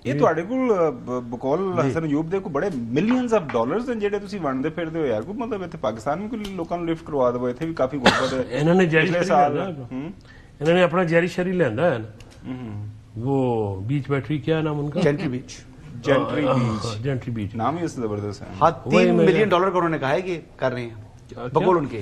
ਇਹ ਤੁਹਾਡੇ ਕੋਲ ਬਕੌਲ ਹਸਨ ਅਯੂਬ ਦੇ ਕੋ ਬੜੇ ਮਿਲੀਅਨਸ ਆਫ ਡਾਲਰਸ ਨੇ ਜਿਹੜੇ ਤੁਸੀਂ ਵੰਡਦੇ ਫਿਰਦੇ ਹੋ ਯਾਰ, ਕੋਈ ਮਤਲਬ ਇੱਥੇ ਪਾਕਿਸਤਾਨ ਵਿੱਚ ਕੋਈ ਲੋਕਾਂ ਨੂੰ ਲਿਫਟ ਕਰਵਾ ਦਿਓ, ਇੱਥੇ ਵੀ ਕਾਫੀ ਗੁਰਬਤ ਹੈ। ਇਹਨਾਂ ਨੇ ਜੈਰੀ ਇਹਨਾਂ نے اپنا جیری شری لیندا ہے نا، وہ بیچ بیٹری کیا نام ان کا؟ جینٹری بیچ، جینٹری بیچ نام ہی اس سے زبردست ہے۔ ہاں $3 ملین کا انہوں نے کہا ہے کہ کر رہے ہیں بقول ان کے،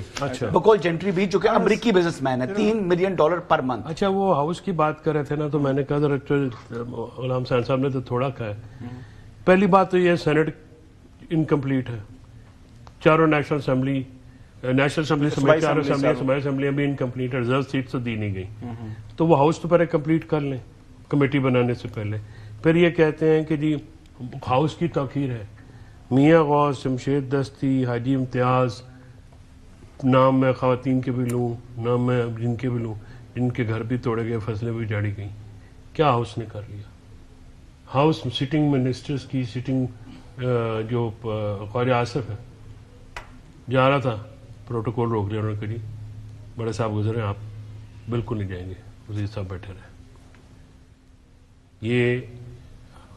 بقول جینٹری بیچ جو کہ امریکی بزنس مین ہے، $3 ملین پر منتھ۔ اچھا وہ ہاؤس کی بات کر رہے تھے نا، تو میں نے کہا غلام حسین صاحب نے تو تھوڑا کہا ہے۔ پہلی بات تو یہ سینٹ انکمپلیٹ ہے، چاروں نیشنل اسمبلی سمیت چاروں اسمبلیاں بھی انکمپلیٹ ہے، ریزرو سیٹ تو دی نہیں گئی، تو وہ ہاؤس تو پہلے کمپلیٹ کر لیں کمیٹی بنانے سے پہلے۔ پھر یہ کہتے ہیں کہ جی ہاؤس کی تاخیر ہے، میاں غوث، شمشید دستی، حاجی امتیاز، نام میں خواتین کے بھی لوں، نام میں جن کے بھی لوں، جن کے گھر بھی توڑے گئے، فصلیں بھی جاڑی گئیں، کیا ہاؤس نے کر لیا؟ ہاؤس سٹنگ منسٹرز کی سٹنگ، جو خواجہ آصف ہے جا رہا تھا، پروٹوکول روک لیا انہوں نے، کہ جی بڑے صاحب گزرے، آپ بالکل نہیں جائیں گے، وزیر صاحب بیٹھے رہے۔ یہ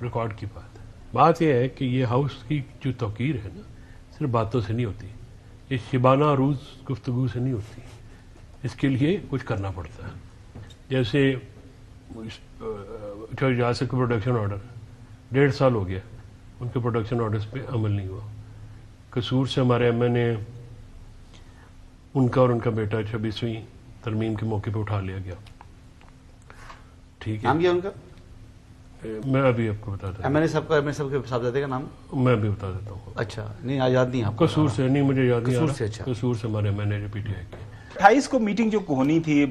ریکارڈ کی بات ہے۔ بات یہ ہے کہ یہ ہاؤس کی جو توقیر ہے نا، صرف باتوں سے نہیں ہوتی، یہ شبانہ روز گفتگو سے نہیں ہوتی، اس کے لیے کچھ کرنا پڑتا ہے۔ جیسے ریاست کا پروڈکشن آرڈر 1.5 سال ہو گیا، ان کے پروڈکشن آرڈرز پہ عمل نہیں ہوا، قصور سے ہمارے ایم این اے ان کا اور ان کا بیٹا 26ویں ترمیم کے موقع پہ اٹھا لیا گیا۔ ٹھیک ہے، نام کیا ان کا؟ میں ابھی آپ کو بتاتا ہوں، ایم این اے صاحب کا، ایم این اے صاحب کے صاحبزادے کا نام؟ میں بھی بتا دیتا ہوں۔ اچھا نہیں یاد نہیں آپ کو؟ قصور سے نہیں، مجھے یاد نہیں آ قصور رہا۔ سے، اچھا قصور سے ہمارے M N A P T I کے۔ 28 کو میٹنگ جو ہونی تھی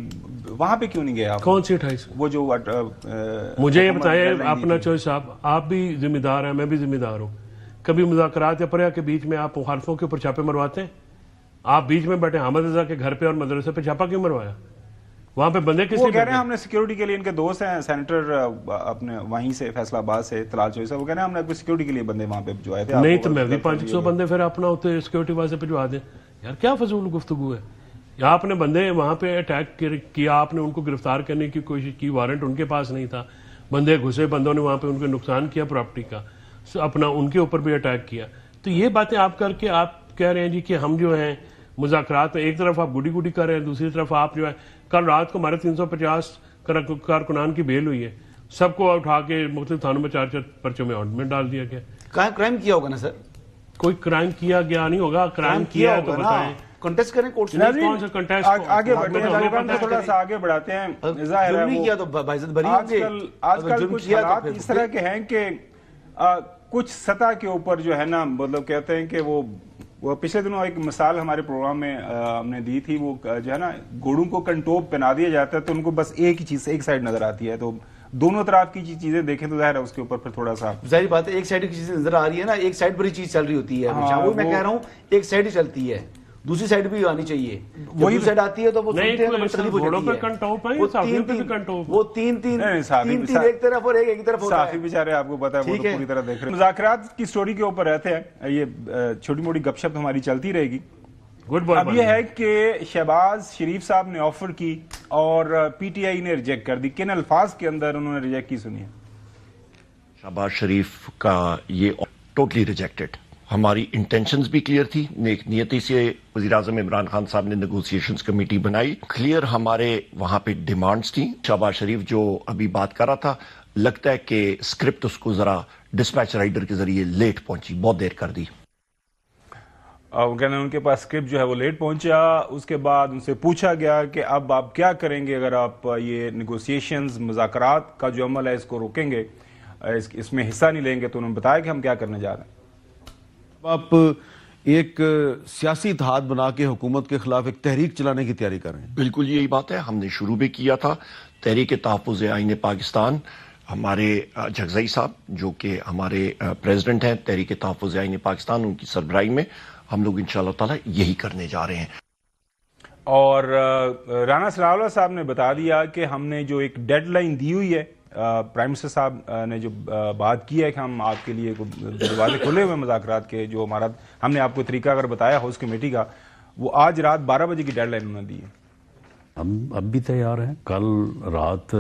وہاں پہ کیوں نہیں گئے آپ؟ کون سی 28؟ وہ جو مجھے یہ بتائیں اپنا چوائس صاحب، آپ بھی ذمہ دار ہیں، میں بھی ذمہ دار ہوں۔ کبھی مذاکرات یا پریا کے بیچ میں آپ مخالفوں کے اوپر چھاپے مرواتے ہیں؟ آپ بیچ میں بیٹھے حامد رضا کے گھر پہ اور مدرسے پہ چھاپا کیوں مروایا؟ وہاں پہ بندے کس وہ لیے کہہ رہے ہیں ہم نے سیکیورٹی کے لیے، ان کے دوست ہیں سینیٹر اپنے وہیں سے فیصل آباد سے طلال چوئی صاحب، وہ کہہ رہے ہیں ہم نے سیکیورٹی کے لیے بندے وہاں پہ بھجوائے تھے۔ نہیں تو میں بھی 500 بندے پھر اپنا ہوتے سیکیورٹی واسطے بھجوا دیں یار، کیا فضول گفتگو ہے؟ یا آپ نے بندے وہاں پہ اٹیک کیا، آپ نے ان کو گرفتار کرنے کی کوشش کی، وارنٹ ان کے پاس نہیں تھا، بندے گھسے، بندوں نے وہاں پہ ان کو نقصان کیا پراپرٹی کا، اپنا ان کے اوپر بھی اٹیک کیا۔ تو یہ باتیں آپ کر کے آپ کہہ رہے ہیں جی کہ ہم جو ہیں مذاکرات میں، ایک طرف آپ گڈی گڈی کر رہے ہیں، دوسری طرف آپ جو ہے، کل رات کو ہمارے 350 کارکنان کی بیل ہوئی ہے، سب کو اٹھا کے مختلف تھانوں میں 4 پرچوں میں آرڈر میں ڈال دیا گیا۔ کرائم کیا ہوگا نا سر؟ کوئی کرائم کیا گیا نہیں ہوگا، کرائم کیا ہے تو بتائیں، کنٹیسٹ کریں کورٹ سے۔ کون سا کنٹیسٹ؟ آگے بڑھتے ہیں، تھوڑا سا آگے بڑھاتے ہیں۔ ظلم نہیں کیا تو باعزت بری ہوگی۔ آج کل کچھ حالات اس طرح کے ہیں کہ کچھ سطح کے اوپر جو ہے نا، مطلب کہتے ہیں کہ وہ پچھلے دنوں ایک مثال ہمارے پروگرام میں ہم نے دی تھی، وہ جو ہے نا گھوڑوں کو کنٹوپ پہنا دیا جاتا ہے تو ان کو بس ایک ہی چیز، ایک سائڈ نظر آتی ہے، تو دونوں طرف کی چیزیں دیکھیں تو ظاہر ہے اس کے اوپر پھر تھوڑا سا ظاہر بات ہے، ایک سائڈ کی چیزیں نظر آ رہی ہے نا، ایک سائڈ پر ہی چیز چل رہی ہوتی ہے، وہ میں کہہ رہا ہوں ایک سائڈ ہی چلتی ہے، دوسری سائڈ بھی آنی چاہیے۔ وہی سائڈ آتی ہے تو وہ سنتے ہیں تکلیف ہو جاتی ہے، وہ تین ایک طرف اور ایک طرف ہوتا ہے۔ صحافی بیچارے آپ کو پتا ہے وہ تو پوری طرح دیکھ رہے ہیں۔ مذاکرات کی سٹوری کے اوپر رہتے ہیں، یہ چھوٹی موٹی گپ شپ ہماری چلتی رہے گی۔ اب یہ ہے کہ شہباز شریف صاحب نے آفر کی اور پی ٹی آئی نے ریجیکٹ کر دی، کن الفاظ کے اندر انہوں نے ریجیکٹ کی سنی ہے؟ شہباز شریف کا یہ ٹوٹلی ریجیکٹڈ، ہماری انٹینشنز بھی کلیئر تھی، نیک نیتی سے وزیراعظم عمران خان صاحب نے نیگوسیشنز کمیٹی بنائی، کلیئر ہمارے وہاں پہ ڈیمانڈز تھیں۔ شہباز شریف جو ابھی بات کر رہا تھا، لگتا ہے کہ اسکرپٹ اس کو ذرا ڈسپیچ رائڈر کے ذریعے لیٹ پہنچی، بہت دیر کر دی۔ وہ کہنے ان کے پاس اسکرپٹ جو ہے وہ لیٹ پہنچا، اس کے بعد ان سے پوچھا گیا کہ اب آپ کیا کریں گے اگر آپ یہ نیگوسیشنز، مذاکرات کا جو عمل ہے اس کو روکیں گے، اس میں حصہ نہیں لیں گے، تو انہوں نے بتایا کہ ہم کیا کرنے جا رہے ہیں۔ آپ ایک سیاسی اتحاد بنا کے حکومت کے خلاف ایک تحریک چلانے کی تیاری کر رہے ہیں۔ بالکل یہی بات ہے، ہم نے شروع بھی کیا تھا تحریک تحفظ آئین پاکستان، ہمارے جگزئی صاحب جو کہ ہمارے پریزیڈنٹ ہیں تحریک تحفظ آئین پاکستان، ان کی سربراہی میں ہم لوگ انشاءاللہ تعالی یہی کرنے جا رہے ہیں۔ اور رانا صلاح اللہ صاحب نے بتا دیا کہ ہم نے جو ایک ڈیڈ لائن دی ہوئی ہے، پرائم منسٹر صاحب نے جو بات کی ہے کہ ہم آپ کے لیے دروازے کھلے ہوئے مذاکرات کے، جو ہمارا ہم نے آپ کو طریقہ اگر بتایا ہاؤس کمیٹی کا، وہ آج رات 12 بجے کی ڈیڈ لائن انہوں نے دی ہے۔ ہم اب بھی تیار ہیں. کل رات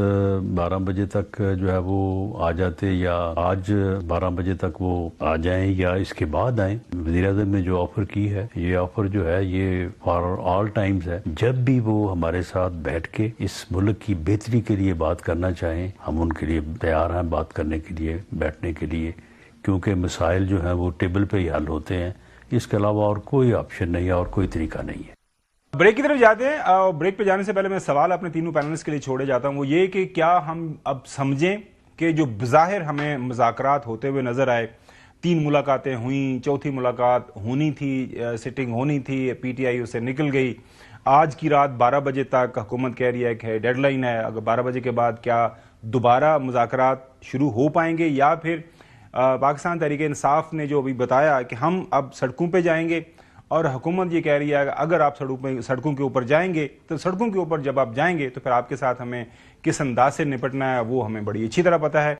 12 بجے تک جو ہے وہ آ جاتے یا آج 12 بجے تک وہ آ جائیں یا اس کے بعد آئیں. وزیر اعظم نے جو آفر کی ہے یہ آفر جو ہے یہ فار آل ٹائمز ہے. جب بھی وہ ہمارے ساتھ بیٹھ کے اس ملک کی بہتری کے لیے بات کرنا چاہیں ہم ان کے لیے تیار ہیں بات کرنے کے لیے, بیٹھنے کے لیے, کیونکہ مسائل جو ہیں وہ ٹیبل پہ ہی حل ہوتے ہیں. اس کے علاوہ اور کوئی آپشن نہیں ہے اور کوئی طریقہ نہیں ہے. بریک کی طرف جاتے ہیں. بریک پہ جانے سے پہلے میں سوال اپنے تینوں پینلسٹ کے لیے چھوڑے جاتا ہوں, وہ یہ کہ کیا ہم اب سمجھیں کہ جو بظاہر ہمیں مذاکرات ہوتے ہوئے نظر آئے, 3 ملاقاتیں ہوئیں, چوتھی ملاقات ہونی تھی, سٹنگ ہونی تھی, پی ٹی آئی اسے نکل گئی, آج کی رات 12 بجے تک حکومت کہہ رہی ہے کہ ڈیڈ لائن ہے, اگر 12 بجے کے بعد کیا دوبارہ مذاکرات شروع ہو پائیں گے یا پھر پاکستان تحریک انصاف نے جو ابھی بتایا کہ ہم اب سڑکوں پہ جائیں گے, اور حکومت یہ کہہ رہی ہے کہ اگر آپ سڑکوں کے اوپر جائیں گے تو سڑکوں کے اوپر جب آپ جائیں گے تو پھر آپ کے ساتھ ہمیں کس انداز سے نپٹنا ہے وہ ہمیں بڑی اچھی طرح پتہ ہے.